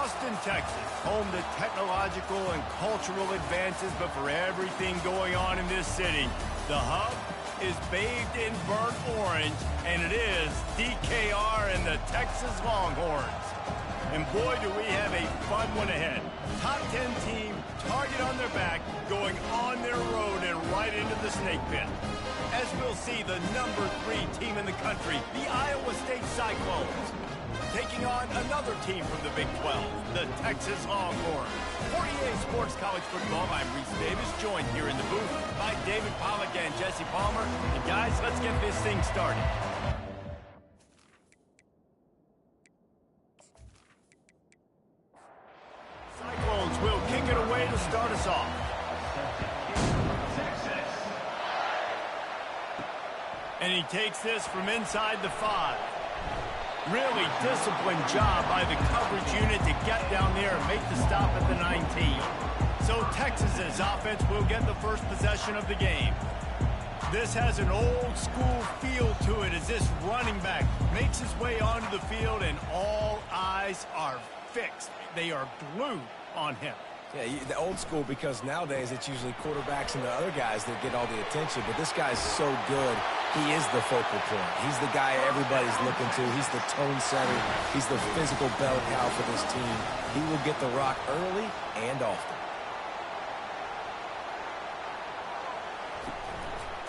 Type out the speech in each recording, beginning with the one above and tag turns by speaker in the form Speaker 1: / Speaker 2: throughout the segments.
Speaker 1: Austin, Texas, home to technological and cultural advances, but for everything going on in this city, the hub is bathed in burnt orange, and it is DKR and the Texas Longhorns. And boy, do we have a fun one ahead. Top 10 team, target on their back, going on their road and right into the snake pit. As we'll see, the number 3 team in the country, the Iowa State Cyclones, taking on another team from the Big 12, the Texas Longhorns. 48 Sports College Football, I'm Reese Davis, joined here in the booth by David Pollack and Jesse Palmer. And guys, let's get this thing started. Cyclones will kick it away to start us off. And he takes this from inside the 5. Really disciplined job by the coverage unit to get down there and make the stop at the 19. So Texas's offense will get the first possession of the game. This has an old school feel to it as this running back makes his way onto the field and all eyes are fixed. They are glued on him.
Speaker 2: Yeah, the old school, because nowadays it's usually quarterbacks and the other guys that get all the attention, but this guy's so good, he is the focal point. He's the guy everybody's looking to. He's the tone setter. He's the physical bell cow for this team. He will get the rock early and often.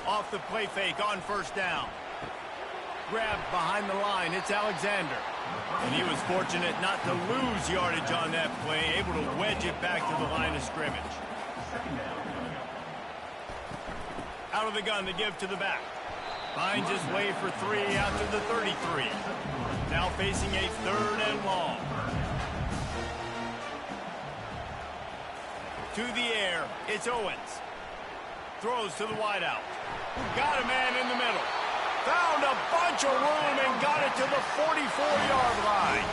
Speaker 1: Off the play fake on first down. Grabbed behind the line, it's Alexander. And he was fortunate not to lose yardage on that play, able to wedge it back to the line of scrimmage. Out of the gun to give to the back. Finds his way for 3 out to the 33. Now facing a 3rd and long. To the air, it's Owens. Throws to the wideout. Got a man in the middle. Found a bunch of room and got it to the 44-yard line.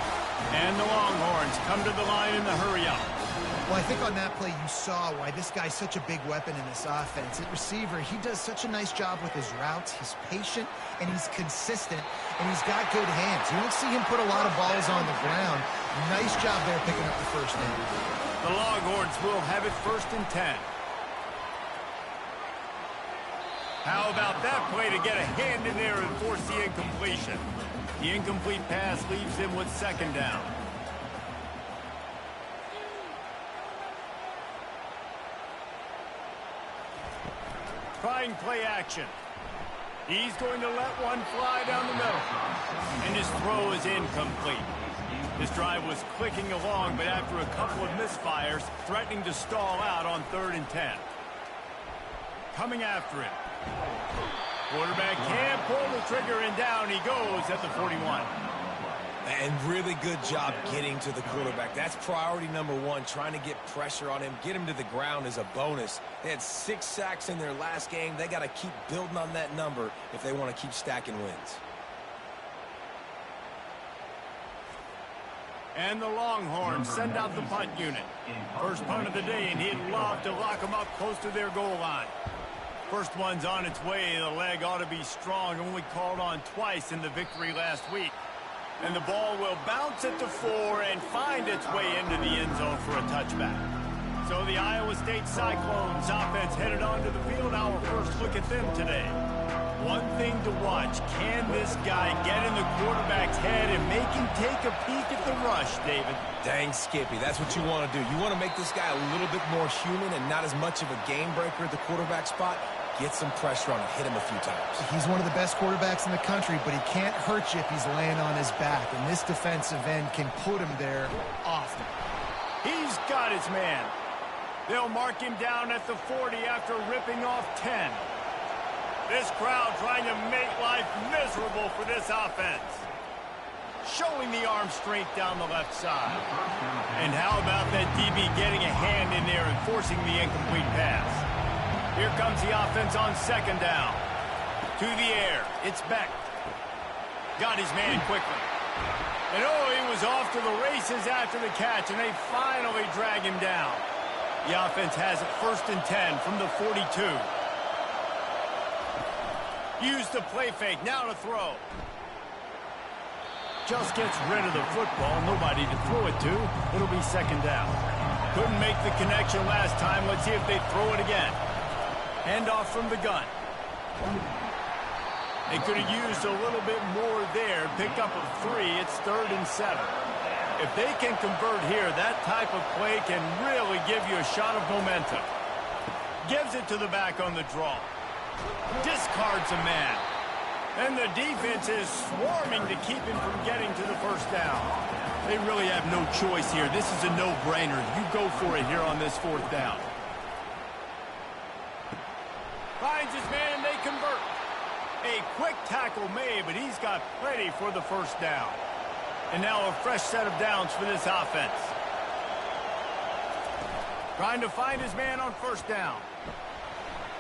Speaker 1: And the Longhorns come to the line in the hurry-up.
Speaker 3: Well, I think on that play you saw why this guy's such a big weapon in this offense. At receiver, he does such a nice job with his routes. He's patient, and he's consistent, and he's got good hands. You don't see him put a lot of balls on the ground. Nice job there picking up the first down.
Speaker 1: The Longhorns will have it 1st and 10. How about that play to get a hand in there and force the incompletion? The incomplete pass leaves him with 2nd down. Trying play action. He's going to let one fly down the middle. And his throw is incomplete. This drive was clicking along, but after a couple of misfires, threatening to stall out on 3rd and 10. Coming after it. Quarterback can't pull the trigger, and down he goes at the 41.
Speaker 2: And really good job getting to the quarterback. That's priority number 1, trying to get pressure on him. Get him to the ground is a bonus. They had 6 sacks in their last game. They got to keep building on that number if they want to keep stacking wins.
Speaker 1: And the Longhorns send out the punt unit. First punt of the day, and he'd love to lock them up close to their goal line. First one's on its way. The leg ought to be strong. Only called on twice in the victory last week. And the ball will bounce at the 4 and find its way into the end zone for a touchback. So the Iowa State Cyclones offense headed onto the field. Our first look at them today. One thing to watch. Can this guy get in the quarterback's head and make him take a peek at the rush, David?
Speaker 2: Dang, Skippy, that's what you want to do. You want to make this guy a little bit more human and not as much of a game breaker at the quarterback spot. Get some pressure on him, hit him a few times.
Speaker 3: He's one of the best quarterbacks in the country, but he can't hurt you if he's laying on his back, and this defensive end can put him there often.
Speaker 1: He's got his man. They'll mark him down at the 40 after ripping off 10. This crowd trying to make life miserable for this offense. Showing the arm strength down the left side. And how about that DB getting a hand in there and forcing the incomplete pass? Here comes the offense on 2nd down. To the air, it's Beck. Got his man quickly. And oh, he was off to the races after the catch, and they finally drag him down. The offense has it 1st and 10 from the 42. Use the play fake, now to throw. just gets rid of the football. Nobody to throw it to. It'll be second down. Couldn't make the connection last time. Let's see if they throw it again. Handoff from the gun. They could have used a little bit more there. Pick up a 3. It's 3rd and 7. If they can convert here, that type of play can really give you a shot of momentum. Gives it to the back on the draw. Discards a man. And the defense is swarming to keep him from getting to the first down. They really have no choice here. This is a no-brainer. You go for it here on this 4th down. Finds his man, and they convert. A quick tackle made, but he's got plenty for the first down. And now a fresh set of downs for this offense. Trying to find his man on first down.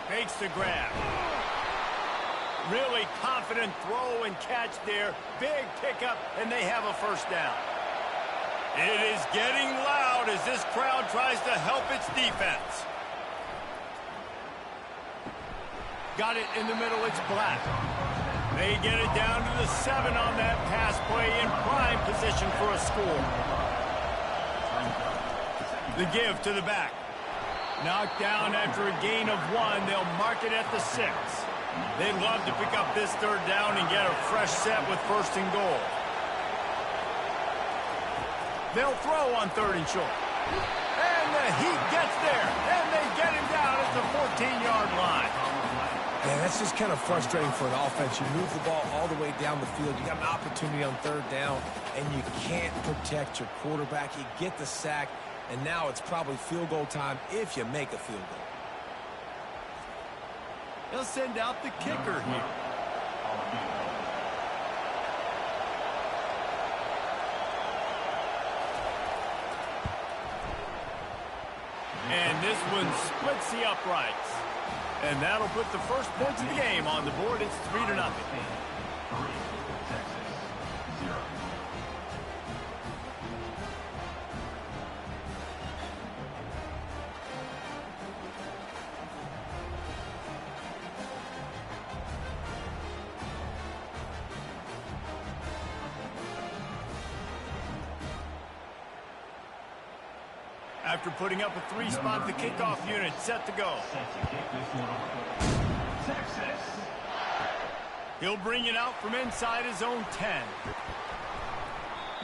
Speaker 1: Makes the grab. Really confident throw and catch there. Big pickup, and they have a first down. It is getting loud as this crowd tries to help its defense. Got it in the middle, it's Black. They get it down to the 7 on that pass play in prime position for a score. The give to the back. Knocked down after a gain of 1. They'll mark it at the 6. They'd love to pick up this 3rd down and get a fresh set with 1st and goal. They'll throw on 3rd and short. And the Heat gets there, and they get him down at the 14-yard line.
Speaker 2: Yeah, that's just kind of frustrating for an offense. You move the ball all the way down the field. You got an opportunity on 3rd down, and you can't protect your quarterback. You get the sack, and now it's probably field goal time if you make a field goal.
Speaker 1: They'll send out the kicker here. And this one splits the uprights. And that'll put the first points of the game on the board. It's 3-0. After putting up a 3-spot, the kickoff unit set to go. He'll bring it out from inside his own 10.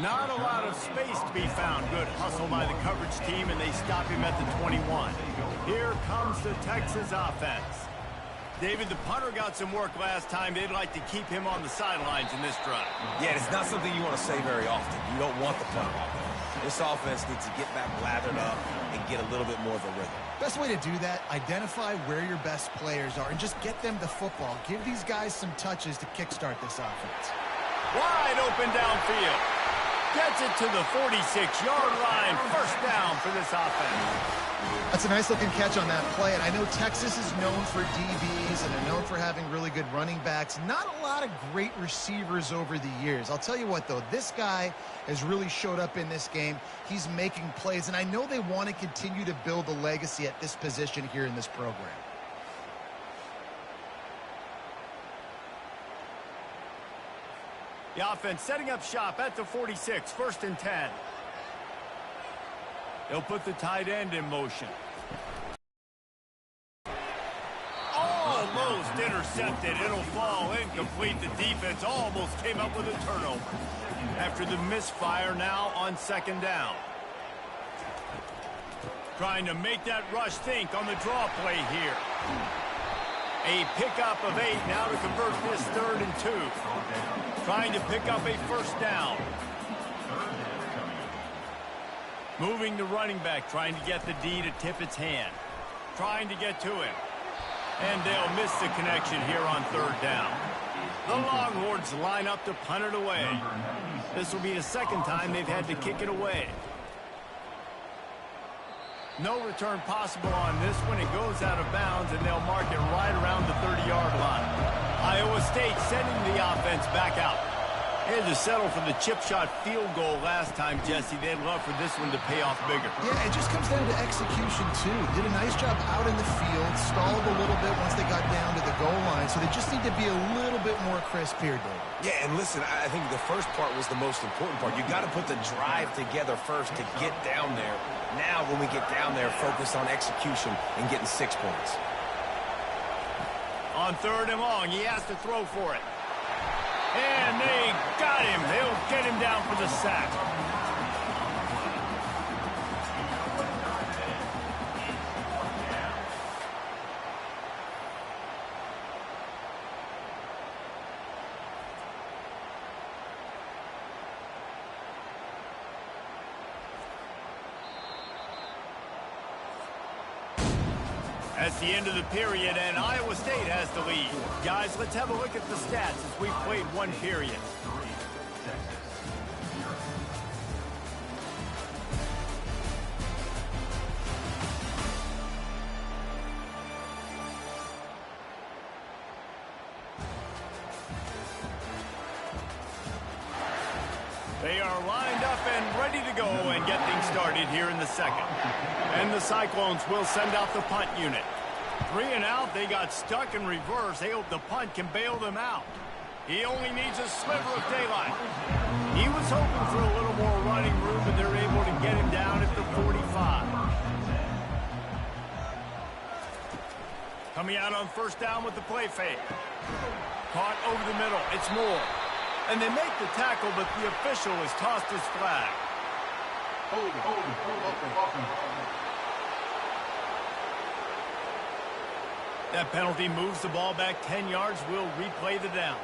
Speaker 1: Not a lot of space to be found. Good hustle by the coverage team, and they stop him at the 21. Here comes the Texas offense. David, the punter got some work last time. They'd like to keep him on the sidelines in this drive.
Speaker 2: Yeah, it's not something you want to say very often. You don't want the punter off. This offense needs to get back lathered up and get a little bit more of a rhythm.
Speaker 3: Best way to do that, identify where your best players are and just get them the football. Give these guys some touches to kickstart this offense.
Speaker 1: Wide open downfield. Gets it to the 46-yard line. First down for this offense.
Speaker 3: That's a nice-looking catch on that play, and I know Texas is known for DBs, and they're known for having really good running backs. Not a lot of great receivers over the years. I'll tell you what, though, this guy has really showed up in this game. He's making plays, and I know they want to continue to build a legacy at this position here in this program.
Speaker 1: The offense setting up shop at the 46, 1st and 10. They'll put the tight end in motion. Almost intercepted. It'll fall incomplete. The defense almost came up with a turnover. After the misfire, now on 2nd down. Trying to make that rush think on the draw play here. A pickup of 8 now to convert this 3rd and 2. Trying to pick up a first down. Moving the running back, trying to get the D to tip its hand. Trying to get to him. And they'll miss the connection here on 3rd down. The Longhorns line up to punt it away. This will be the 2nd time they've had to kick it away. No return possible on this one. It goes out of bounds, and they'll mark it right around the 30-yard line. Iowa State sending the offense back out. They had to settle for the chip shot field goal last time, Jesse. They'd love for this one to pay off bigger.
Speaker 3: Yeah, it just comes down to execution, too. Did a nice job out in the field, stalled a little bit once they got down to the goal line. line, so they just need to be a little bit more crisp here, David.
Speaker 2: Yeah, and listen, I think the first part was the most important part. You got to put the drive together first to get down there. Now, when we get down there, focus on execution and getting 6 points.
Speaker 1: On 3rd and long, he has to throw for it. And they got him. They'll get him down for the sack. That's the end of the period, and Iowa State has the lead. Guys, let's have a look at the stats as we've played one period. They are lined up and ready to go and get things started here in the second. And the Cyclones will send out the punt unit. 3 and out, they got stuck in reverse. They hope the punt can bail them out. He only needs a sliver of daylight. He was hoping for a little more running room, but they're able to get him down at the 45. Coming out on 1st down with the play fake. Caught over the middle. It's Moore. And they make the tackle, but the official has tossed his flag. That penalty moves the ball back 10 yards. We'll replay the down.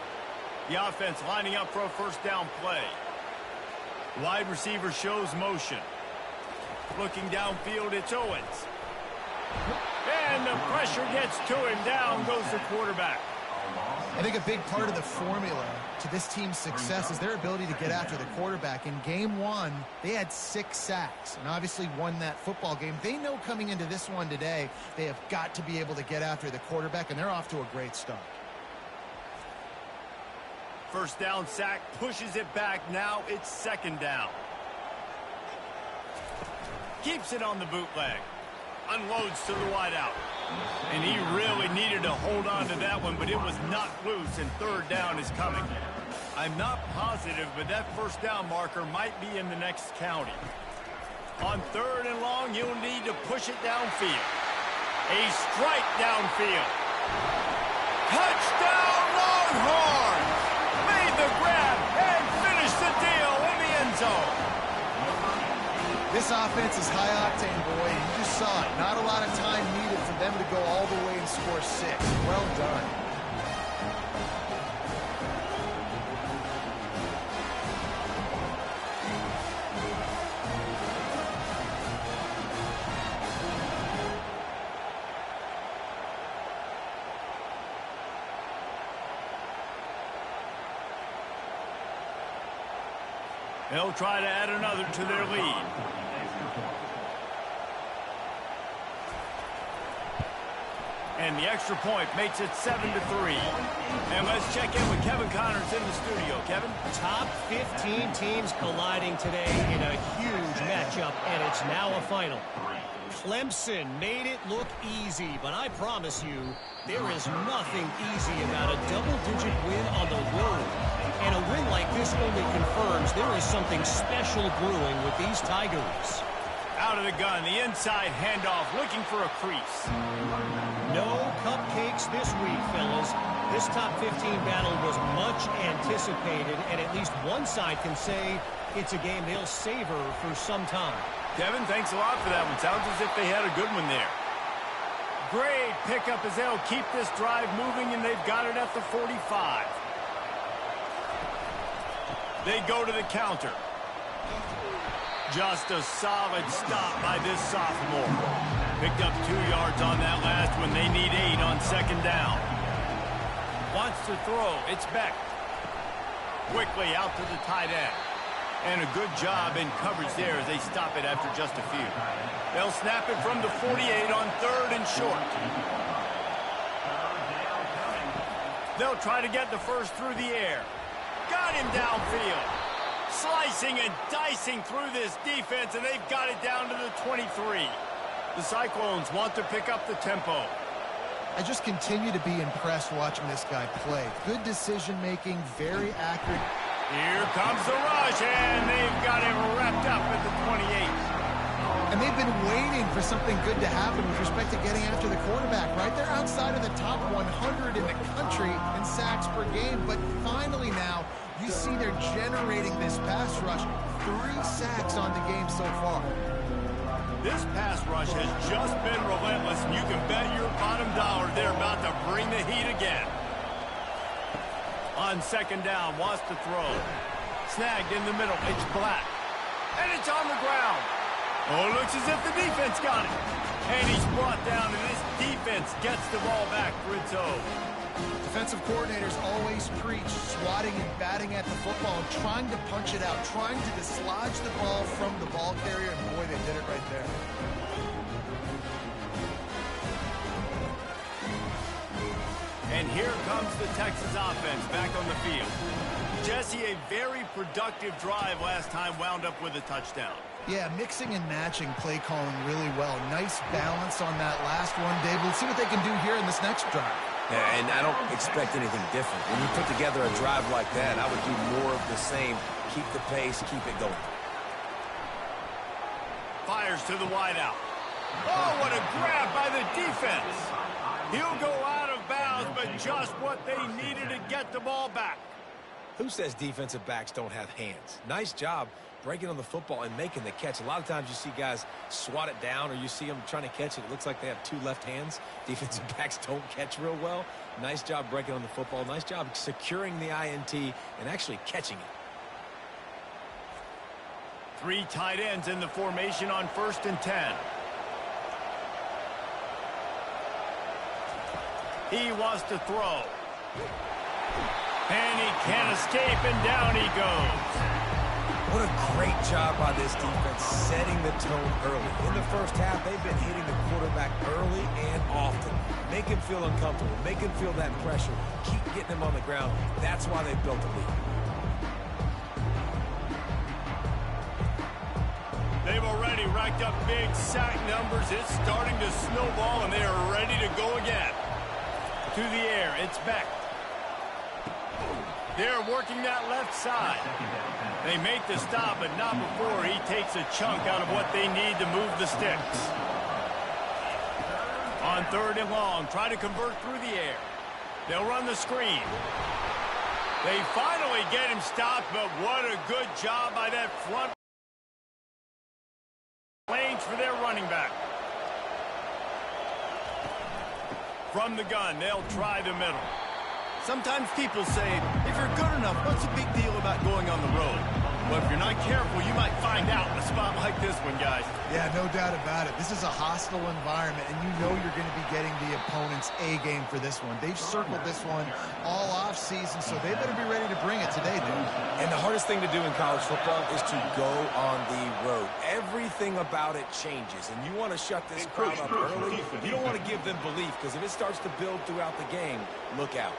Speaker 1: The offense lining up for a 1st down play. Wide receiver shows motion. Looking downfield, it's Owens. And the pressure gets to him. Down goes the quarterback.
Speaker 3: I think a big part of the formula to this team's success is their ability to get after the quarterback. In game 1, they had 6 sacks and obviously won that football game. They know coming into this one today, they have got to be able to get after the quarterback, and they're off to a great start.
Speaker 1: 1st down sack, pushes it back. Now it's 2nd down. Keeps it on the bootleg. Unloads to the wideout. And he really needed to hold on to that one, but it was knocked loose, and 3rd down is coming. I'm not positive, but that 1st down marker might be in the next county. On 3rd and long, you'll need to push it downfield. A strike downfield. Touchdown, Longhorns! Made the grab and finished the deal in the end zone.
Speaker 3: This offense is high octane, boy. You just saw it. Not a lot of time needed for them to go all the way and score 6. Well done.
Speaker 1: They'll try to add another to their lead. And the extra point makes it 7-3. And let's check in with Kevin Connors in the studio. Kevin?
Speaker 4: Top 15 teams colliding today in a huge matchup, and it's now a final. Clemson made it look easy, but I promise you, there is nothing easy about a double-digit win on the road. And a win like this only confirms there is something special brewing with these Tigers.
Speaker 1: Out of the gun, the inside handoff, looking for a crease.
Speaker 4: No cupcakes this week, fellas. This top 15 battle was much anticipated, and at least one side can say it's a game they'll savor for some time.
Speaker 1: Kevin, thanks a lot for that one. Sounds as if they had a good one there. Great pickup as they'll keep this drive moving, and they've got it at the 45. They go to the counter. Just a solid stop by this sophomore. Picked up 2 yards on that last one. They need 8 on 2nd down. Wants to throw. It's Beck. Quickly out to the tight end. And a good job in coverage there as they stop it after just a few. They'll snap it from the 48 on 3rd and short. They'll try to get the first through the air. Got him downfield. Slicing and dicing through this defense, and they've got it down to the 23. The Cyclones want to pick up the tempo.
Speaker 3: I just continue to be impressed watching this guy play. Good decision-making, very accurate.
Speaker 1: Here comes the rush, and they've got him wrapped up at the 28.
Speaker 3: And they've been waiting for something good to happen with respect to getting after the quarterback, right? They're outside of the top 100 in the country in sacks per game, but finally now you see they're generating this pass rush. 3 sacks on the game so far.
Speaker 1: This pass rush has just been relentless, and you can bet your bottom dollar they're about to bring the heat again. On second down, wants to throw. Snagged in the middle, it's Black. And it's on the ground. Oh, it looks as if the defense got it. And he's brought down, and this defense gets the ball back for its own.
Speaker 3: Defensive coordinators always preach swatting and batting at the football and trying to punch it out, trying to dislodge the ball from the ball carrier, and boy, they did it right there.
Speaker 1: And here comes the Texas offense back on the field. Jesse, a very productive drive last time, wound up with a touchdown.
Speaker 3: Yeah, mixing and matching play calling really well. Nice balance on that last one, Dave. Let's see what they can do here in this next drive.
Speaker 2: Yeah, and I don't expect anything different. When you put together a drive like that, I would do more of the same. Keep the pace, keep it going.
Speaker 1: Fires to the wideout. Oh, what a grab by the defense. He'll go out of bounds, but just what they needed to get the ball back.
Speaker 2: Who says defensive backs don't have hands? Nice job breaking on the football and making the catch. A lot of times you see guys swat it down, or you see them trying to catch it. It looks like they have 2 left hands. Defensive backs don't catch real well. Nice job breaking on the football. Nice job securing the INT and actually catching it.
Speaker 1: 3 tight ends in the formation on 1st and 10. He wants to throw. And he can't escape, and down he goes.
Speaker 2: What a great job by this defense setting the tone early. In the first half, they've been hitting the quarterback early and often. Make him feel uncomfortable. Make him feel that pressure. Keep getting him on the ground. That's why they've built the lead.
Speaker 1: They've already racked up big sack numbers. It's starting to snowball, and they are ready to go again. To the air, it's Beck. They're working that left side. They make the stop, but not before he takes a chunk out of what they need to move the sticks. On 3rd and long, try to convert through the air. They'll run the screen. They finally get him stopped, but what a good job by that front lanes for their running back. From the gun, they'll try the middle. Sometimes people say, if you're good enough, what's the big deal about going on the road? Well, if you're not careful, you might find out in a spot like this one, guys.
Speaker 3: Yeah, no doubt about it. This is a hostile environment, and you know you're going to be getting the opponent's A-game for this one. They've circled this one all off-season, so they better be ready to bring it today, dude.
Speaker 2: And the hardest thing to do in college football is to go on the road. Everything about it changes, and you want to shut this crowd up early. You don't want to give them belief, because if it starts to build throughout the game, look out.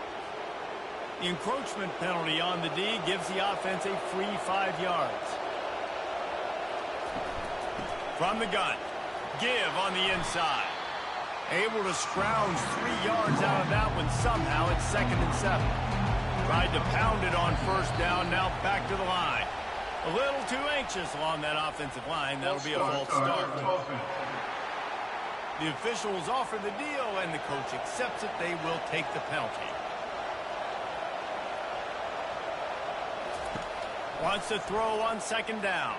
Speaker 1: The encroachment penalty on the D gives the offense a free 5 yards. From the gun, give on the inside. Able to scrounge 3 yards out of that one somehow. It's 2nd and 7. Tried to pound it on 1st down, now back to the line. A little too anxious along that offensive line. That'll be a false start. The officials offer the deal, and the coach accepts it. They will take the penalty. Wants to throw on 2nd down.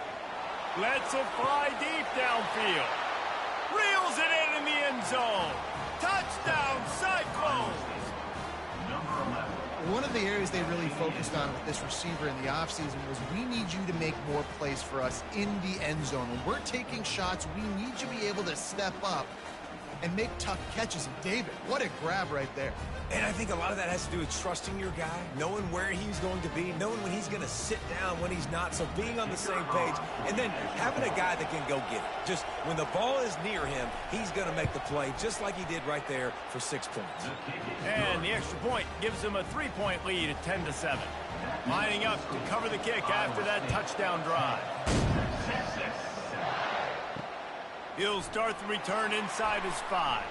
Speaker 1: Lets it fly deep downfield. Reels it in the end zone. Touchdown, Cyclones!
Speaker 3: One of the areas they really focused on with this receiver in the offseason was, we need you to make more plays for us in the end zone. When we're taking shots, we need you to be able to step up and make tough catches. And David, what a grab right there.
Speaker 2: And I think a lot of that has to do with trusting your guy, knowing where he's going to be, knowing when he's going to sit down, when he's not, so being on the same page, and then having a guy that can go get it. Just when the ball is near him, he's going to make the play, just like he did right there for 6 points.
Speaker 1: And the extra point gives him a 3-point lead at 10-7. Lining up to cover the kick after that touchdown drive. He'll start the return inside his 5.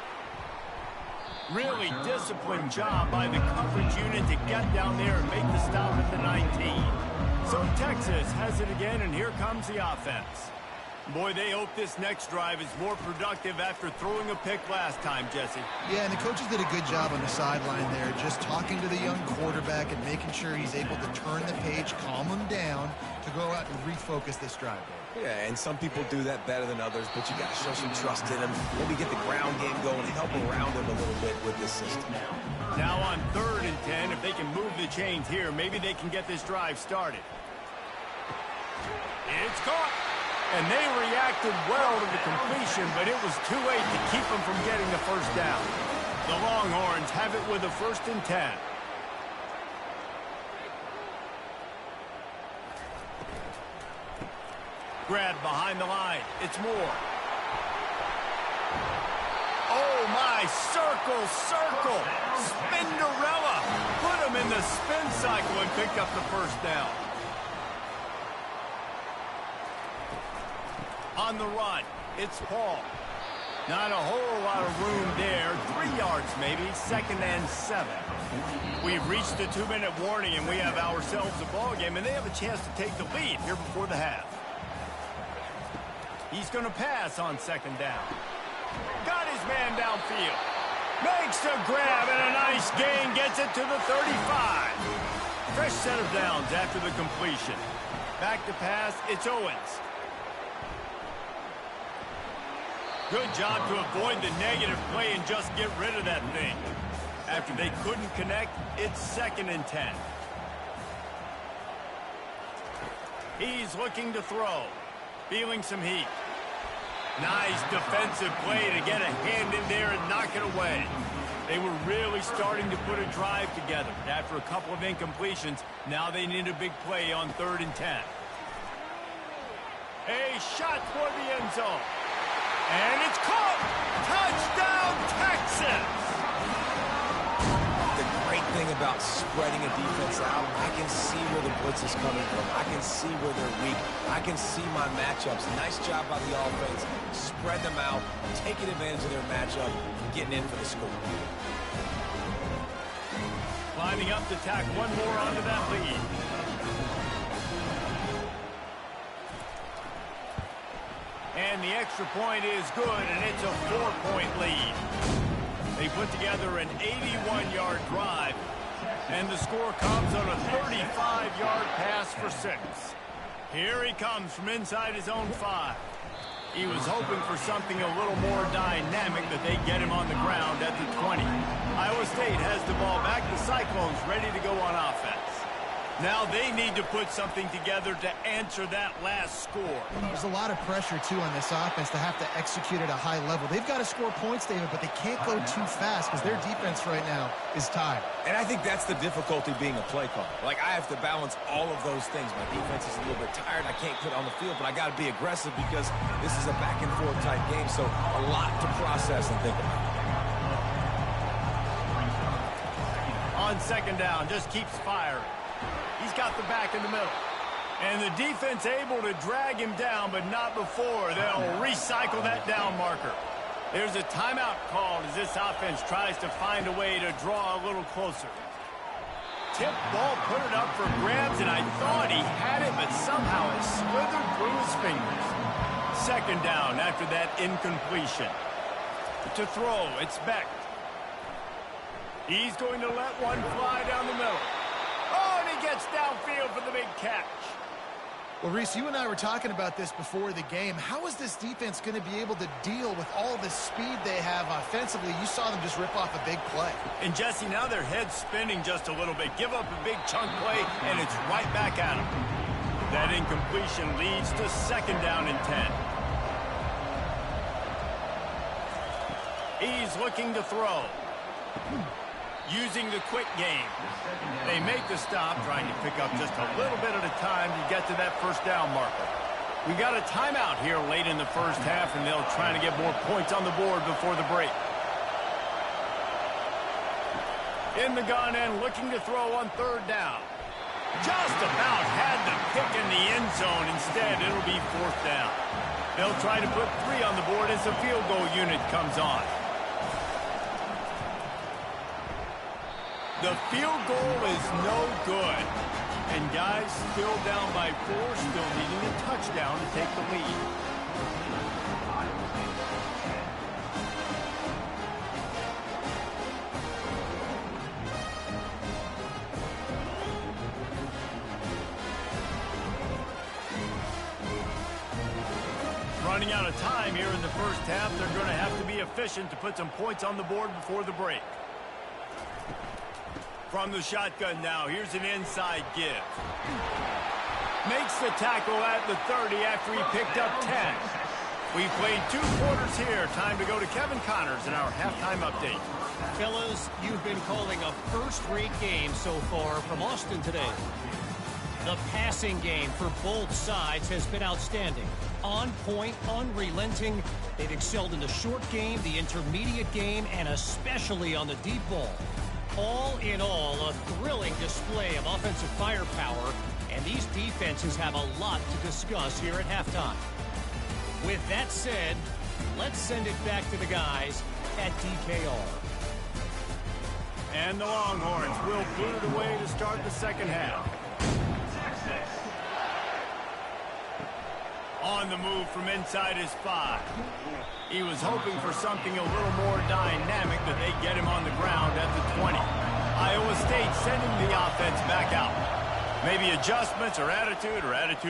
Speaker 1: Really disciplined job by the coverage unit to get down there and make the stop at the 19. So Texas has it again, and here comes the offense. Boy, they hope this next drive is more productive after throwing a pick last time, Jesse.
Speaker 3: Yeah, and the coaches did a good job on the sideline there, just talking to the young quarterback and making sure he's able to turn the page, calm him down to go out and refocus this drive.
Speaker 2: Yeah, and some people do that better than others, but you got to show some trust in him. Maybe get the ground game going, help around him a little bit with this system.
Speaker 1: Now on 3rd and 10, if they can move the chains here, maybe they can get this drive started. It's caught. And they reacted well to the completion, but it was too late to keep them from getting the first down. The Longhorns have it with a 1st and 10. Grab behind the line. It's Moore. Oh, my. Circle, circle. Spinderella. Put him in the spin cycle and picked up the first down. On the run, it's Paul. Not a whole lot of room there. 3 yards maybe, 2nd and 7. We've reached the 2-minute warning, and we have ourselves a ball game, and they have a chance to take the lead here before the half. He's going to pass on 2nd down. Got his man downfield. Makes the grab, and a nice gain gets it to the 35. Fresh set of downs after the completion. Back to pass, it's Owens. Good job to avoid the negative play and just get rid of that thing. After they couldn't connect, it's 2nd and 10. He's looking to throw. Feeling some heat. Nice defensive play to get a hand in there and knock it away. They were really starting to put a drive together. After a couple of incompletions, now they need a big play on 3rd and 10. A shot for the end zone. And it's caught! Touchdown, Texas!
Speaker 2: The great thing about spreading a defense out, I can see where the blitz is coming from. I can see where they're weak. I can see my matchups. Nice job by the offense. Spread them out, taking advantage of their matchup, and getting in for the score.
Speaker 1: Lining up to tack one more onto that lead. And the extra point is good, and it's a 4-point lead. They put together an 81-yard drive, and the score comes on a 35-yard pass for 6. Here he comes from inside his own 5. He was hoping for something a little more dynamic, but they get him on the ground at the 20. Iowa State has the ball back. The Cyclones ready to go on offense. Now they need to put something together to answer that last score.
Speaker 3: There's a lot of pressure, too, on this offense to have to execute at a high level. They've got to score points, David, but they can't go too fast because their defense right now is tired.
Speaker 2: And I think that's the difficulty being a play caller. Like, I have to balance all of those things. My defense is a little bit tired. I can't put on the field, but I got to be aggressive because this is a back-and-forth type game, so a lot to process and think about.
Speaker 1: On 2nd down, just keeps firing. He's got the back in the middle. And the defense able to drag him down, but not before. They'll recycle that down marker. There's a timeout called as this offense tries to find a way to draw a little closer. Tip ball, put it up for grabs, and I thought he had it, but somehow it slithered through his fingers. 2nd down after that incompletion. To throw, it's Beck. He's going to let one fly down the middle. Oh, and he gets downfield for the big catch.
Speaker 3: Well, Reese, you and I were talking about this before the game. How is this defense going to be able to deal with all the speed they have offensively? You saw them just rip off a big play.
Speaker 1: And, Jesse, now their head's spinning just a little bit. Give up a big chunk play, and it's right back at them. That incompletion leads to 2nd down and 10. He's looking to throw. Using the quick game. They make the stop, trying to pick up just a little bit at a time to get to that 1st down marker. We got a timeout here late in the 1st half, and they'll try to get more points on the board before the break. In the gun end, looking to throw on 3rd down. Just about had the pick in the end zone. Instead, it'll be 4th down. They'll try to put 3 on the board as the field goal unit comes on. The field goal is no good. And guys, still down by 4, still needing a touchdown to take the lead. Running out of time here in the first half. They're going to have to be efficient to put some points on the board before the break. From the shotgun now, here's an inside give. Makes the tackle at the 30 after he picked up 10. We've played 2 quarters here. Time to go to Kevin Connors in our halftime update.
Speaker 4: Fellas, you've been calling a first-rate game so far from Austin today. The passing game for both sides has been outstanding. On point, unrelenting. They've excelled in the short game, the intermediate game, and especially on the deep ball. All in all, a thrilling display of offensive firepower, and these defenses have a lot to discuss here at halftime. With that said, let's send it back to the guys at DKR.
Speaker 1: And the Longhorns will boot it away to start the second half. On the move from inside his 5. He was hoping for something a little more dynamic, but they get him on the ground at the 20. Iowa State sending the offense back out. Maybe adjustments or attitude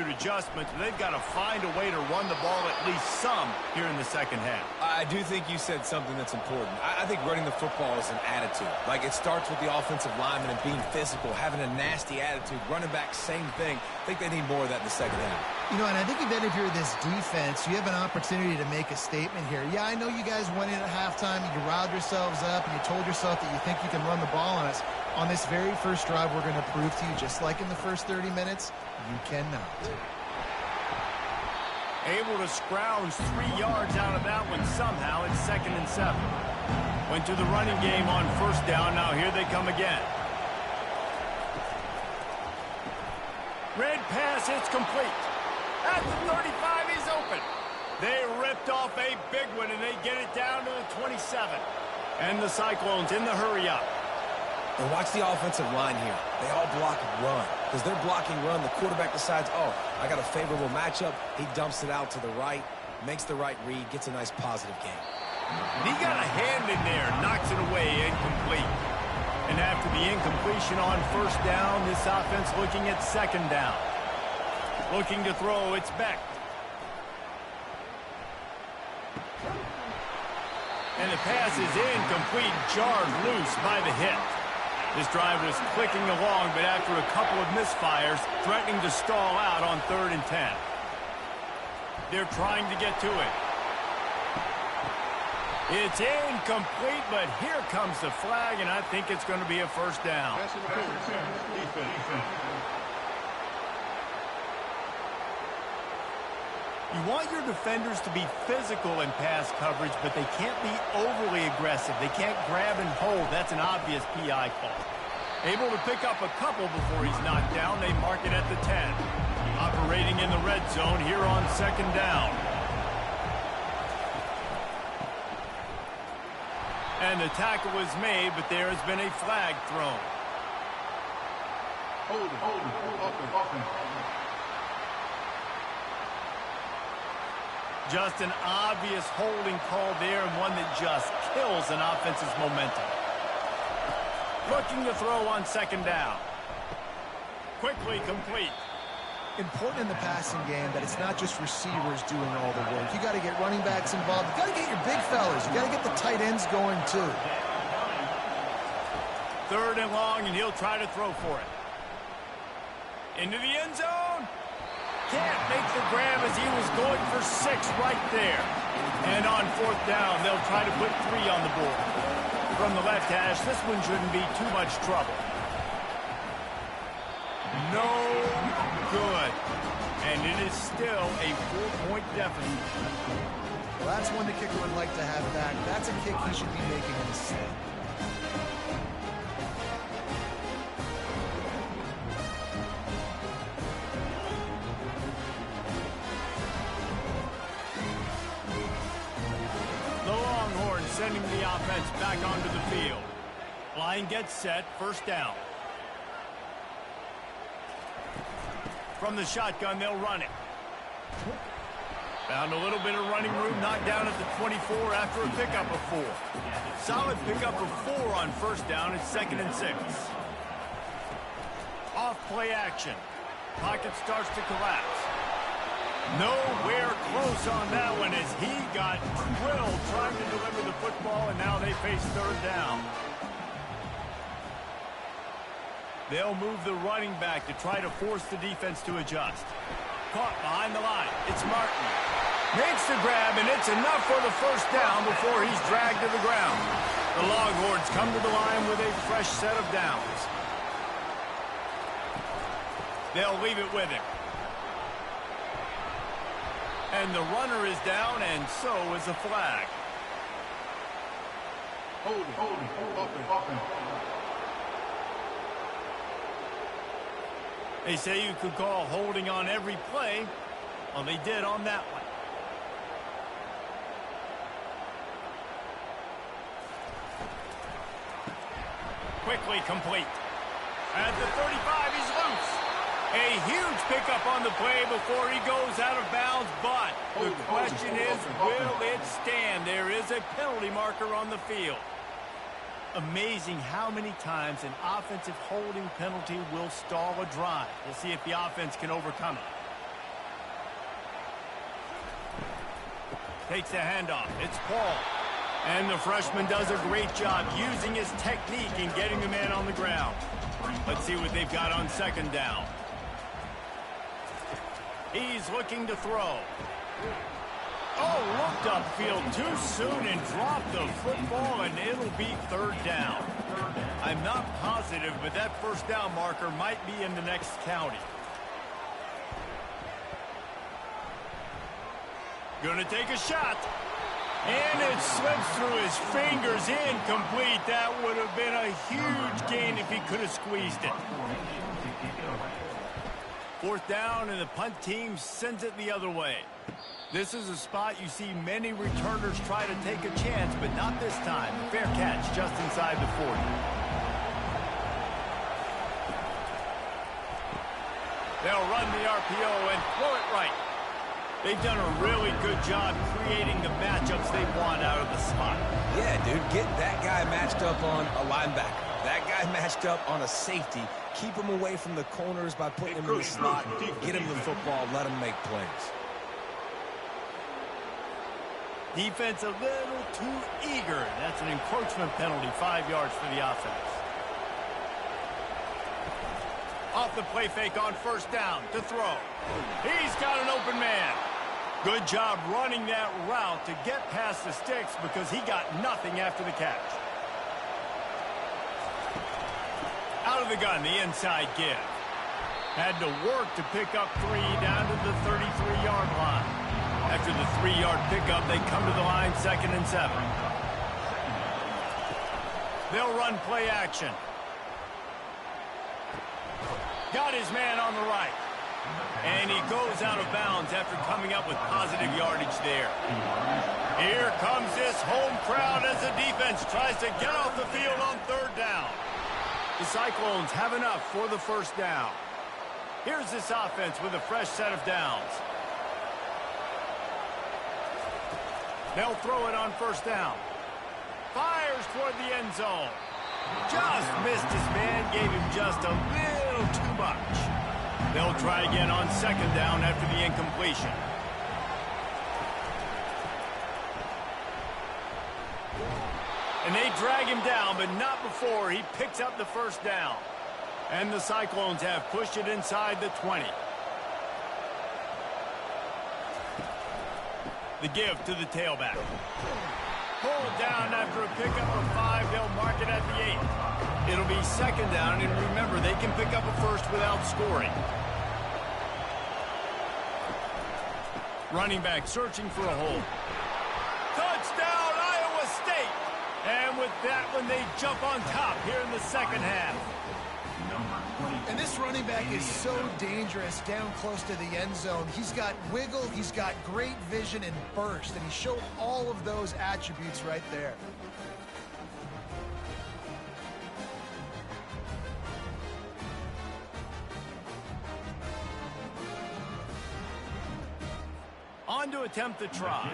Speaker 1: adjustments, but they've got to find a way to run the ball at least some here in the second half.
Speaker 2: I do think you said something that's important. I think running the football is an attitude. Like, it starts with the offensive lineman and being physical, having a nasty attitude. Running back, same thing. I think they need more of that in the second half.
Speaker 3: You know, and I think even if you're this defense, you have an opportunity to make a statement here. Yeah, I know you guys went in at halftime, you riled yourselves up, and you told yourself that you think you can run the ball on us. On this very first drive, we're going to prove to you, just like in the first 30 minutes, you cannot.
Speaker 1: Able to scrounge 3 yards out of that one somehow. It's 2nd and 7. Went to the running game on first down. Now here they come again. Red pass, it's complete. At the 35, he's open. They ripped off a big one, and they get it down to the 27. And the Cyclones in the hurry-up.
Speaker 2: And watch the offensive line here. They all block run. Because they're blocking run, the quarterback decides, oh, I got a favorable matchup. He dumps it out to the right, makes the right read, gets a nice positive gain.
Speaker 1: And he got a hand in there, knocks it away, incomplete. And after the incompletion on first down, this offense looking at second down. Looking to throw, it's Beck. And the pass is incomplete, jarred loose by the hit. This drive was clicking along, but after a couple of misfires, threatening to stall out on 3rd and 10. They're trying to get to it. It's incomplete, but here comes the flag, and I think it's going to be a first down. You want your defenders to be physical in pass coverage, but they can't be overly aggressive. They can't grab and hold. That's an obvious PI call. Able to pick up a couple before he's knocked down. They mark it at the 10. Operating in the red zone here on second down. And the tackle was made, but there has been a flag thrown. Hold it. Just an obvious holding call there, and one that just kills an offense's momentum. Looking to throw on second down. Quickly complete.
Speaker 3: Important in the passing game that it's not just receivers doing all the work. You got to get running backs involved. You got to get your big fellas. You got to get the tight ends going too.
Speaker 1: 3rd and long, and he'll try to throw for it. Into the end zone. Can't make the grab as he was going for 6 right there. And on 4th down, they'll try to put 3 on the board. From the left hash, this one shouldn't be too much trouble. No good. And it is still a 4-point deficit.
Speaker 3: Well, that's one the kicker would like to have back. That's a kick he should be making in his sleep.
Speaker 1: Sending the offense back onto the field. Line gets set, first down. From the shotgun, they'll run it. Found a little bit of running room, knocked down at the 24 after a pickup of 4. Solid pickup of 4 on first down. It's 2nd and 6. Off play action. Pocket starts to collapse. Nowhere close on that one as he got drilled trying to deliver the football, and now they face third down. They'll move the running back to try to force the defense to adjust. Caught behind the line. It's Martin. Makes the grab, and it's enough for the first down before he's dragged to the ground. The Longhorns come to the line with a fresh set of downs. They'll leave it with him. And the runner is down, and so is a flag.
Speaker 5: Hold it.
Speaker 1: They say you could call holding on every play. Well, they did on that one. Quickly complete. At the 35, he's loose. A huge pickup on the play before he goes out of bounds, but the question is, will it stand? There is a penalty marker on the field. Amazing how many times an offensive holding penalty will stall a drive. We'll see if the offense can overcome it. Takes the handoff. It's Paul. And the freshman does a great job using his technique and getting the man on the ground. Let's see what they've got on second down. He's looking to throw. Oh, looked upfield too soon and dropped the football, and it'll be third down. I'm not positive, but that first down marker might be in the next county. Gonna take a shot. And it slips through his fingers, incomplete. That would have been a huge gain if he could have squeezed it. Fourth down, and the punt team sends it the other way. This is a spot you see many returners try to take a chance, but not this time. Fair catch just inside the 40. They'll run the RPO and throw it right. They've done a really good job creating the matchups they want out of the slot.
Speaker 2: Yeah, dude, get that guy matched up on a linebacker. That guy matched up on a safety. Keep him away from the corners by putting him in the slot. Get him the football. Let him make plays.
Speaker 1: Defense a little too eager. That's an encroachment penalty, 5 yards for the offense. Off the play fake on first down to throw. He's got an open man. Good job running that route to get past the sticks because he got nothing after the catch. Out of the gun, the inside give. Had to work to pick up 3 down to the 33-yard line. After the 3-yard pickup, they come to the line 2nd and 7. They'll run play action. Got his man on the right. And he goes out of bounds after coming up with positive yardage there. Here comes this home crowd as the defense tries to get off the field on third down. The Cyclones have enough for the first down. Here's this offense with a fresh set of downs. They'll throw it on first down. Fires toward the end zone. Just missed his man, gave him just a little too much. They'll try again on second down after the incompletion. And they drag him down, but not before he picks up the first down. And the Cyclones have pushed it inside the 20. The give to the tailback. Pulled down after a pickup of 5. They'll mark it at the 8. It'll be second down, and remember, they can pick up a first without scoring. Running back searching for a hole. Touchdown, Iowa State! And with that one, they jump on top here in the second half.
Speaker 3: And this running back is so dangerous down close to the end zone. He's got wiggle, he's got great vision and burst, and he showed all of those attributes right there.
Speaker 1: on to attempt the try.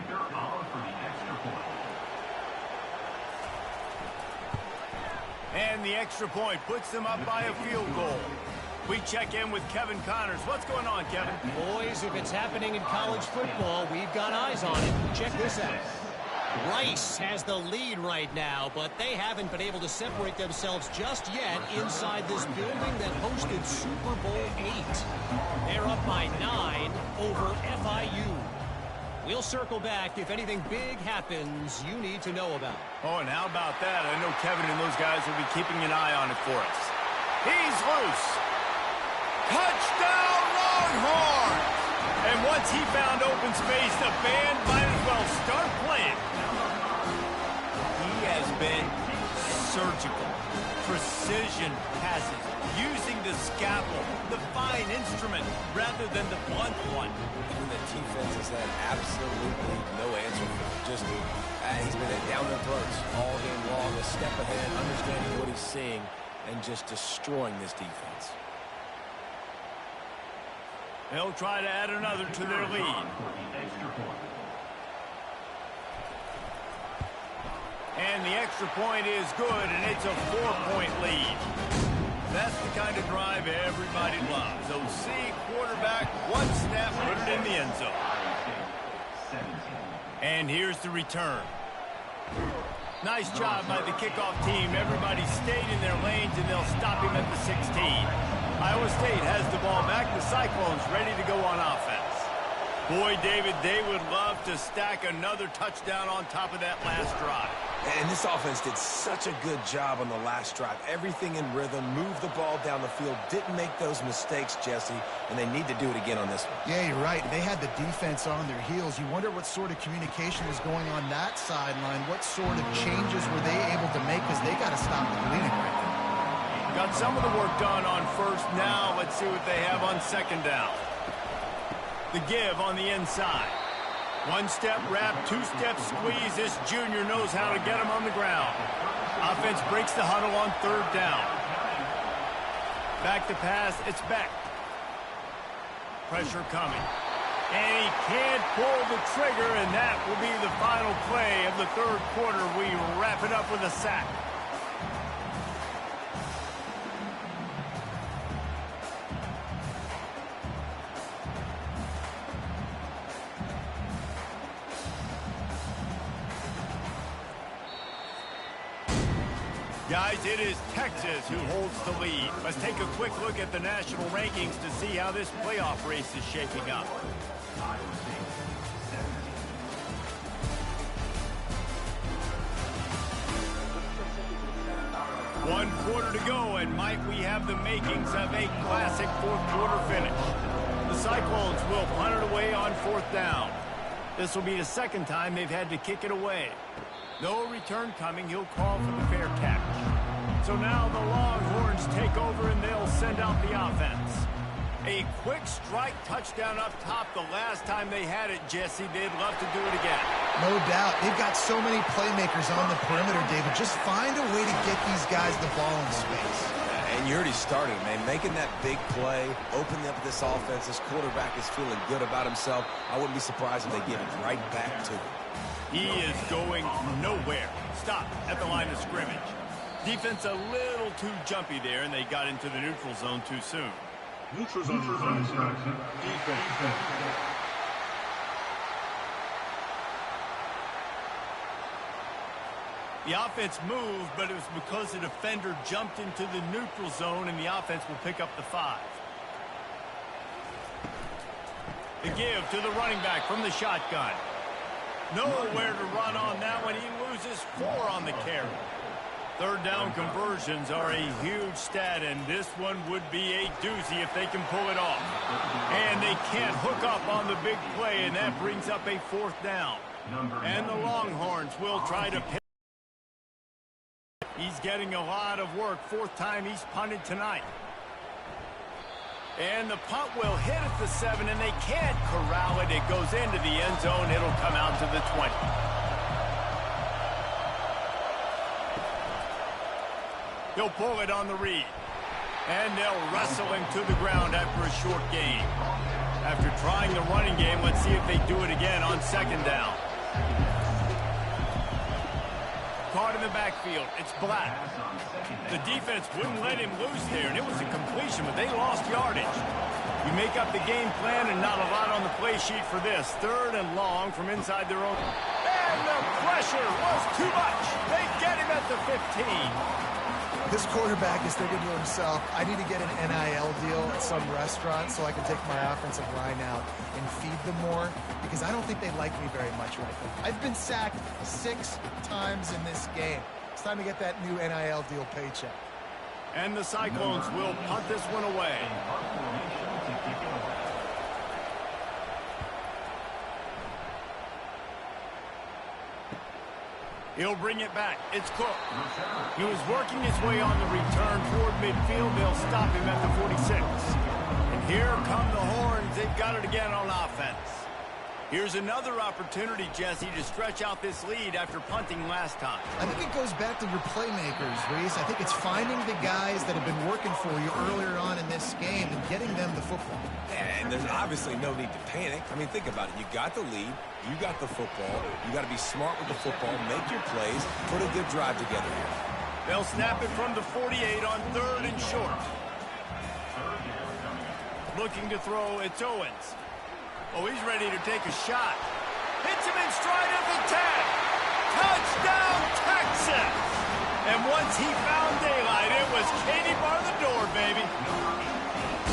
Speaker 1: And the extra point puts them up by a field goal. We check in with Kevin Connors. What's going on, Kevin?
Speaker 4: Boys, if it's happening in college football, we've got eyes on it. Check this out. Rice has the lead right now, but they haven't been able to separate themselves just yet inside this building that hosted Super Bowl VIII. They're up by 9 over FIU. We'll circle back if anything big happens you need to know about.
Speaker 1: Oh, and how about that? I know Kevin and those guys will be keeping an eye on it for us. He's loose. Touchdown, Longhorns! And once he found open space, the band might as well start playing. He has been surgical. Precision passes, using the scalpel, the fine instrument, rather than the blunt one.
Speaker 2: When the defense has had absolutely no answer for him. Just, he's been down their throats all game long, a step ahead, understanding what he's seeing, and just destroying this defense.
Speaker 1: They'll try to add another to their lead. And the extra point is good, and it's a 4-point lead. That's the kind of drive everybody loves. OC, quarterback, one snap, put it in the end zone. And here's the return. Nice job by the kickoff team. Everybody stayed in their lanes, and they'll stop him at the 16. Iowa State has the ball back. The Cyclones ready to go on offense. Boy, David, they would love to stack another touchdown on top of that last drive.
Speaker 2: And this offense did such a good job on the last drive. Everything in rhythm, moved the ball down the field, didn't make those mistakes, Jesse, and they need to do it again on this one.
Speaker 3: Yeah, you're right. They had the defense on their heels. You wonder what sort of communication was going on that sideline. What sort of changes were they able to make, because they got to stop the bleeding right now.
Speaker 1: Got some of the work done on first. Now let's see what they have on second down. The give on the inside. One-step wrap, two-step squeeze. This junior knows how to get him on the ground. Offense breaks the huddle on third down. Back to pass, it's Beck. Pressure coming. And he can't pull the trigger, and that will be the final play of the third quarter. We wrap it up with a sack. Guys, it is Texas who holds the lead. Let's take a quick look at the national rankings to see how this playoff race is shaping up. One quarter to go, and might we have the makings of a classic fourth quarter finish. The Cyclones will punt it away on fourth down. This will be the second time they've had to kick it away. No return coming. He'll call for the fair catch. So now the Longhorns take over, and they'll send out the offense. A quick strike touchdown up top. The last time they had it, Jesse, they'd love to do it again.
Speaker 3: No doubt. They've got so many playmakers on the perimeter, David. Just find a way to get these guys the ball in space.
Speaker 2: And you already started, man. Making that big play, opening up this offense. This quarterback is feeling good about himself. I wouldn't be surprised if they give it right back to him.
Speaker 1: He is going nowhere. Stop at the line of scrimmage. Defense a little too jumpy there, and they got into the neutral zone too soon.
Speaker 5: Neutral zone defense.
Speaker 1: The offense moved, but it was because the defender jumped into the neutral zone, and the offense will pick up the 5. The give to the running back from the shotgun. Nowhere to run on that one. He loses 4 on the carry. Third down conversions are a huge stat, and this one would be a doozy if they can pull it off. And they can't hook up on the big play, and that brings up a fourth down. And the Longhorns will try to pick. He's getting a lot of work. Fourth time he's punted tonight. And the punt will hit at the 7, and they can't corral it. It goes into the end zone. It'll come out to the 20. He'll pull it on the read. And they'll wrestle him to the ground after a short gain. After trying the running game, let's see if they do it again on second down. Caught in the backfield. It's Black. The defense wouldn't let him loose there, and it was a completion, but they lost yardage. You make up the game plan and not a lot on the play sheet for this. 3rd and long from inside their own. And the pressure was too much. They get him at the 15.
Speaker 3: This quarterback is thinking to himself, I need to get an NIL deal at some restaurant so I can take my offensive line out and feed them more, because I don't think they like me very much right now. I've been sacked 6 times in this game. It's time to get that new NIL deal paycheck.
Speaker 1: And the Cyclones will punt this one away. He'll bring it back. It's Cook. He was working his way on the return toward midfield. They'll stop him at the 46. And here come the horns. They've got it again on offense. Here's another opportunity, Jesse, to stretch out this lead after punting last time.
Speaker 3: I think it goes back to your playmakers, Reese. I think it's finding the guys that have been working for you earlier on in this game and getting them the football.
Speaker 2: And there's obviously no need to panic. I mean, think about it. You got the lead. You got the football. You got to be smart with the football. Make your plays. Put a good drive together here.
Speaker 1: They'll snap it from the 48 on 3rd and short. Looking to throw, it's Owens. Oh, he's ready to take a shot. Hits him in stride at the 10. Touchdown, Texas! And once he found daylight, it was Katie bar the door, baby.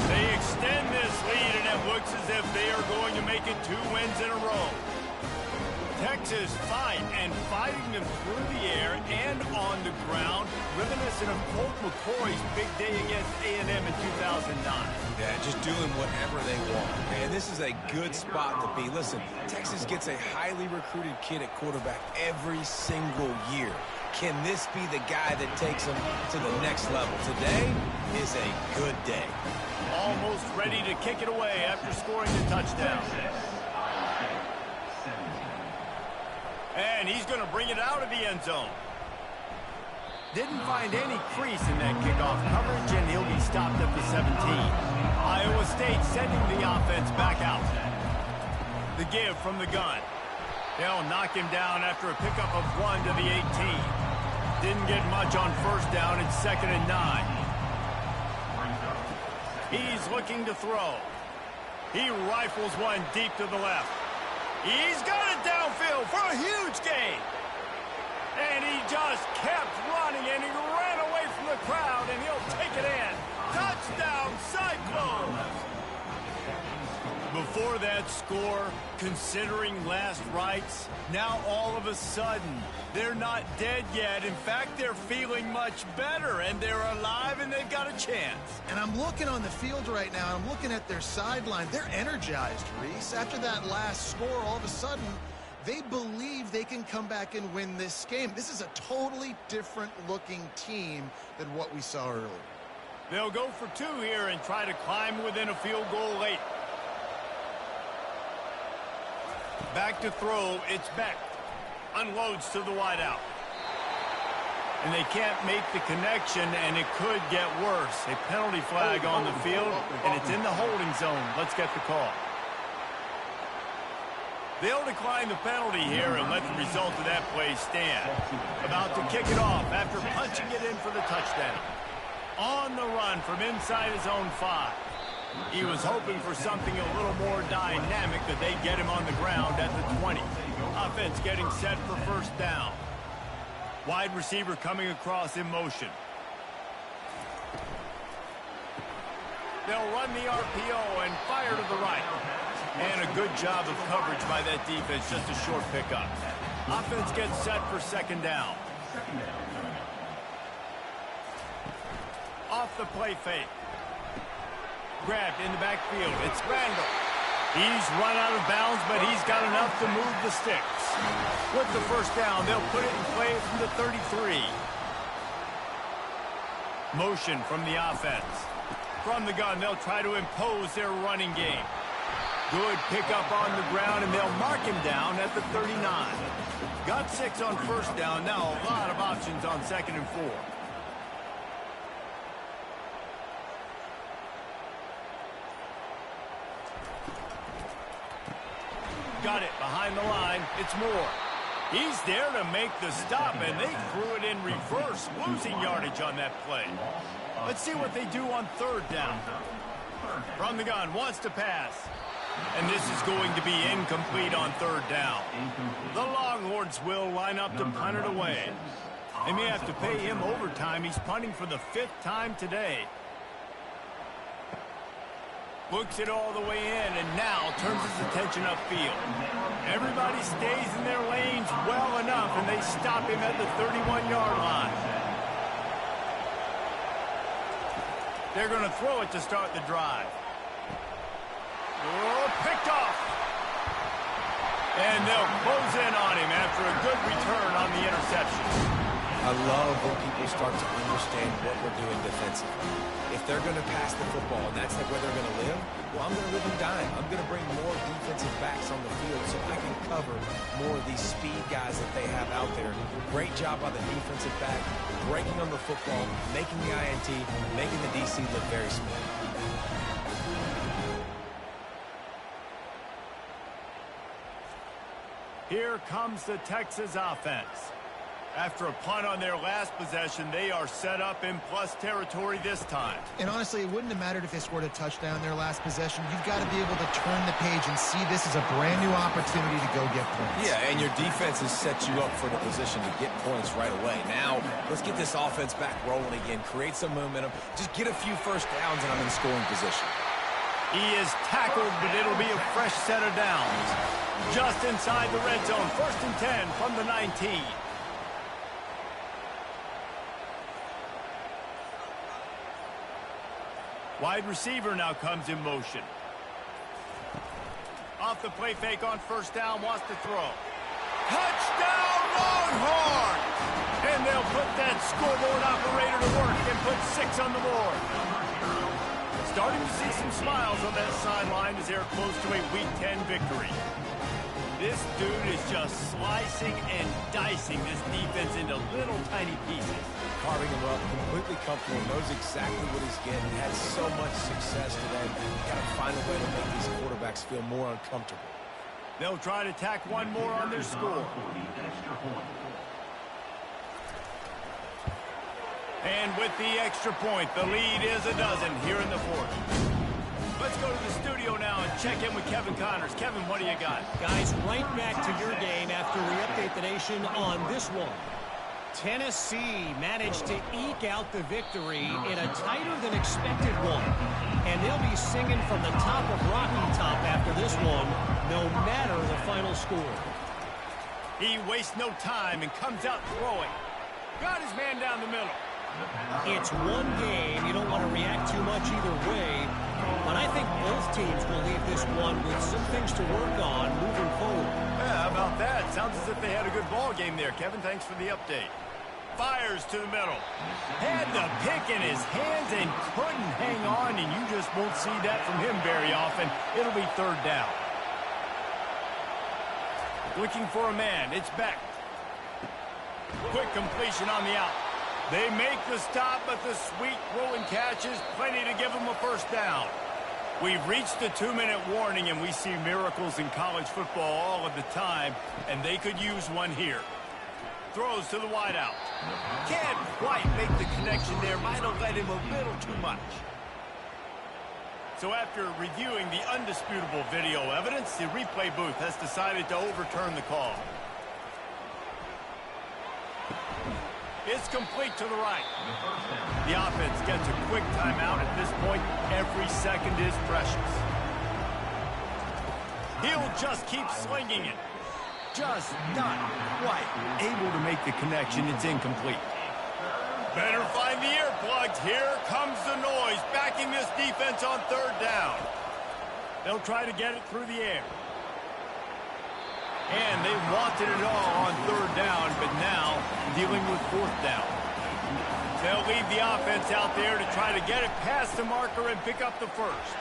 Speaker 1: They extend this lead, and it looks as if they are going to make it 2 wins in a row. Texas fighting them through the air and on the ground, reminiscent of Colt McCoy's big day against A&M in 2009.
Speaker 2: Yeah, just doing whatever they want. And this is a good spot to be. Listen, Texas gets a highly recruited kid at quarterback every single year. Can this be the guy that takes them to the next level? Today is a good day.
Speaker 1: Almost ready to kick it away after scoring the touchdown. And he's going to bring it out of the end zone. Didn't find any crease in that kickoff coverage, and he'll be stopped at the 17. Iowa State sending the offense back out. The give from the gun. They'll knock him down after a pickup of 1 to the 18. Didn't get much on 1st down. It's 2nd and 9. He's looking to throw. He rifles one deep to the left. He's got it downfield for a huge gain. And he just kept running, and he ran away from the crowd, and he'll take it in. Touchdown, Cyclones! Before that score, considering last rites, now all of a sudden, they're not dead yet. In fact, they're feeling much better, and they're alive, and they've got a chance.
Speaker 3: And I'm looking on the field right now, I'm looking at their sideline. They're energized, Reese. After that last score, all of a sudden, they believe they can come back and win this game. This is a totally different-looking team than what we saw earlier.
Speaker 1: They'll go for 2 here and try to climb within a field goal late. Back to throw, it's Beck. Unloads to the wideout. And they can't make the connection, and it could get worse. A penalty flag on the field, and it's in the holding zone. Let's get the call. They'll decline the penalty here and let the result of that play stand. About to kick it off after punching it in for the touchdown. On the run from inside his own 5. He was hoping for something a little more dynamic, that they get him on the ground at the 20. Offense getting set for 1st down. Wide receiver coming across in motion. They'll run the RPO and fire to the right. And a good job of coverage by that defense, just a short pickup. Offense gets set for 2nd down. Off the play fake. Grabbed in the backfield. It's Randall. He's run out of bounds, but he's got enough to move the sticks. With the 1st down, they'll put it in play from the 33. Motion from the offense. From the gun, they'll try to impose their running game. Good pickup on the ground, and they'll mark him down at the 39. Got 6 on 1st down. Now a lot of options on 2nd and 4. got it behind the line. It's Moore. He's there to make the stop, and they threw it in reverse, losing yardage on that play. Let's see what they do on third down. From the gun, wants to pass. And this is going to be incomplete on third down. The Longhorns will line up to punt it away. They may have to pay him overtime. He's punting for the 5th time today. Looks it all the way in and now turns his attention upfield. Everybody stays in their lanes well enough, and they stop him at the 31-yard line. They're going to throw it to start the drive. Oh, picked off. And they'll close in on him after a good return on the interception.
Speaker 2: I love when people start to understand what we're doing defensively. If they're going to pass the football and that's where they're going to live, well, I'm going to live and dime. I'm going to bring more defensive backs on the field so I can cover more of these speed guys that they have out there. Great job by the defensive back, breaking on the football, making the INT, making the DC look very smart.
Speaker 1: Here comes the Texas offense. After a punt on their last possession, they are set up in plus territory this time.
Speaker 3: And honestly, it wouldn't have mattered if they scored a touchdown their last possession. You've got to be able to turn the page and see this as a brand new opportunity to go get points.
Speaker 2: Yeah, and your defense has set you up for the position to get points right away. Now, let's get this offense back rolling again, create some momentum, just get a few first downs, and I'm in scoring position.
Speaker 1: He is tackled, but it'll be a fresh set of downs. Just inside the red zone, 1st and 10 from the 19. Wide receiver now comes in motion. Off the play fake on 1st down, wants to throw. Touchdown, Longhorns! And they'll put that scoreboard operator to work and put 6 on the board. Starting to see some smiles on that sideline as they're close to a Week 10 victory. This dude is just slicing and dicing this defense into little tiny pieces.
Speaker 2: Carving him up, completely comfortable, knows exactly what he's getting, had so much success today. Got to find a way to make these quarterbacks feel more uncomfortable.
Speaker 1: They'll try to tack one more on their score. And with the extra point, the lead is a dozen here in the 4th. Let's go to the studio now and check in with Kevin Connors. Kevin, what do you got?
Speaker 4: Guys, right back to your game after we update the nation on this one. Tennessee managed to eke out the victory in a tighter than expected one. And they'll be singing from the top of Rocky Top after this one, no matter the final score.
Speaker 1: He wastes no time and comes out throwing. Got his man down the middle.
Speaker 4: It's one game. You don't want to react too much either way. But I think both teams will leave this one with some things to work on moving forward.
Speaker 1: Yeah, how about that? Sounds as if they had a good ball game there. Kevin, thanks for the update. Fires to the middle. Had the pick in his hands and couldn't hang on, and you just won't see that from him very often. It'll be 3rd down. Looking for a man. It's Beck. Quick completion on the out. They make the stop, but the sweet throw and catch is plenty to give them a 1st down. We've reached the 2-minute warning, and we see miracles in college football all of the time, and they could use one here. Throws to the wideout. Can't quite make the connection there. Might have let him a little too much. So after reviewing the undisputable video evidence, the replay booth has decided to overturn the call. It's complete to the right. The offense gets a quick timeout. At this point, every second is precious. He'll just keep slinging it. Just not quite able to make the connection. It's incomplete. Better find the earplugs. Here comes the noise, backing this defense on 3rd down. They'll try to get it through the air. And they wanted it all on 3rd down, but now dealing with 4th down. They'll leave the offense out there to try to get it past the marker and pick up the 1st.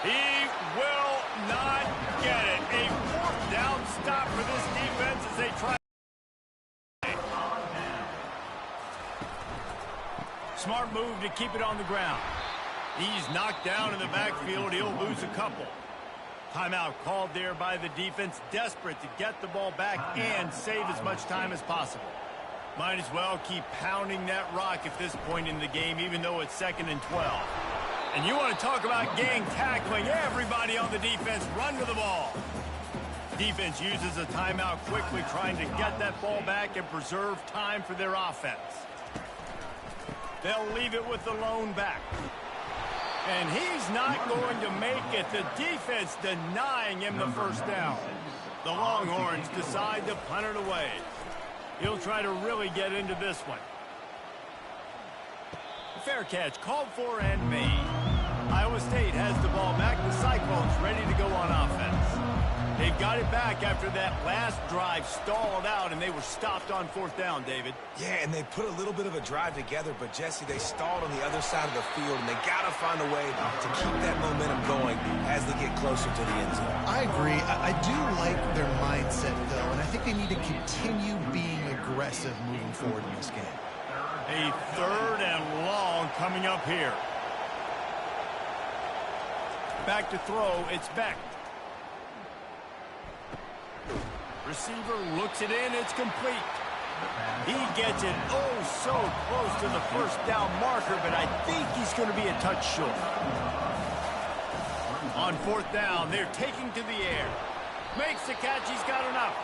Speaker 1: He will not get it. A 4th down stop for this defense as they try. Smart move to keep it on the ground. He's knocked down in the backfield. He'll lose a couple. Timeout called there by the defense, desperate to get the ball back and save as much time as possible. Might as well keep pounding that rock at this point in the game, even though it's 2nd and 12. And you want to talk about gang tackling. Everybody on the defense run to the ball. Defense uses a timeout quickly, trying to get that ball back and preserve time for their offense. They'll leave it with the lone back. And he's not going to make it. The defense denying him the first down. The Longhorns decide to punt it away. He'll try to really get into this one. Fair catch called for and made. Iowa State has the ball back. The Cyclones ready to go on offense. They've got it back after that last drive stalled out, and they were stopped on 4th down, David.
Speaker 2: Yeah, and they put a little bit of a drive together, but, Jesse, they stalled on the other side of the field, and they got to find a way to keep that momentum going as they get closer to the end zone.
Speaker 3: I agree. I do like their mindset, though, and I think they need to continue being aggressive moving forward in this game.
Speaker 1: A 3rd and long coming up here. Back to throw, it's Beck. Receiver looks it in, it's complete. He gets it so close to the first down marker, but I think he's going to be a touch short. On 4th down, they're taking to the air. Makes the catch, he's got enough.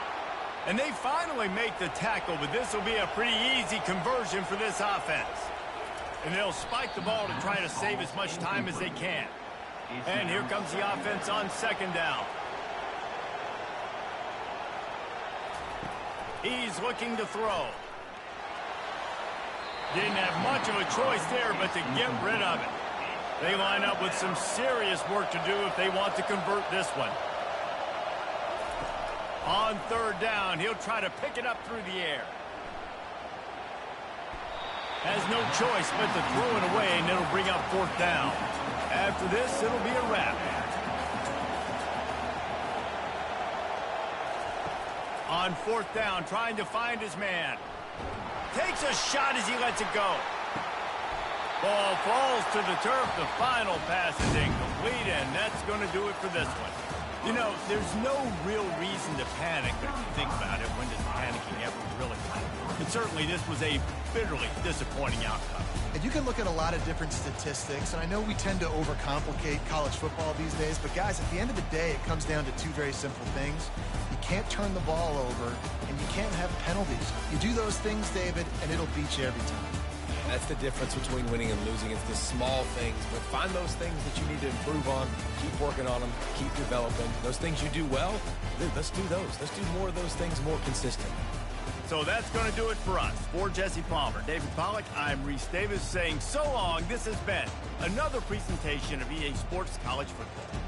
Speaker 1: And they finally make the tackle, but this will be a pretty easy conversion for this offense. And they'll spike the ball to try to save as much time as they can. And here comes the offense on 2nd down. He's looking to throw. Didn't have much of a choice there, but to get rid of it. They line up with some serious work to do if they want to convert this one. On 3rd down, he'll try to pick it up through the air. Has no choice but to throw it away, and it'll bring up 4th down. After this, it'll be a wrap. On 4th down, trying to find his man. Takes a shot as he lets it go. Ball falls to the turf. The final pass is incomplete, and that's going to do it for this one. You know, there's no real reason to panic, but if you think about it, when does panicking ever really happen? And certainly this was a bitterly disappointing outcome.
Speaker 3: And you can look at a lot of different statistics, and I know we tend to overcomplicate college football these days, but guys, at the end of the day, it comes down to 2 very simple things. You can't turn the ball over, and you can't have penalties. You do those things, David, and it'll beat you every time.
Speaker 2: That's the difference between winning and losing. It's the small things, but find those things that you need to improve on. Keep working on them. Keep developing. Those things you do well, let's do those. Let's do more of those things more consistently.
Speaker 1: So that's going to do it for us. For Jesse Palmer, David Pollack, I'm Reese Davis saying so long. This has been another presentation of EA Sports College Football.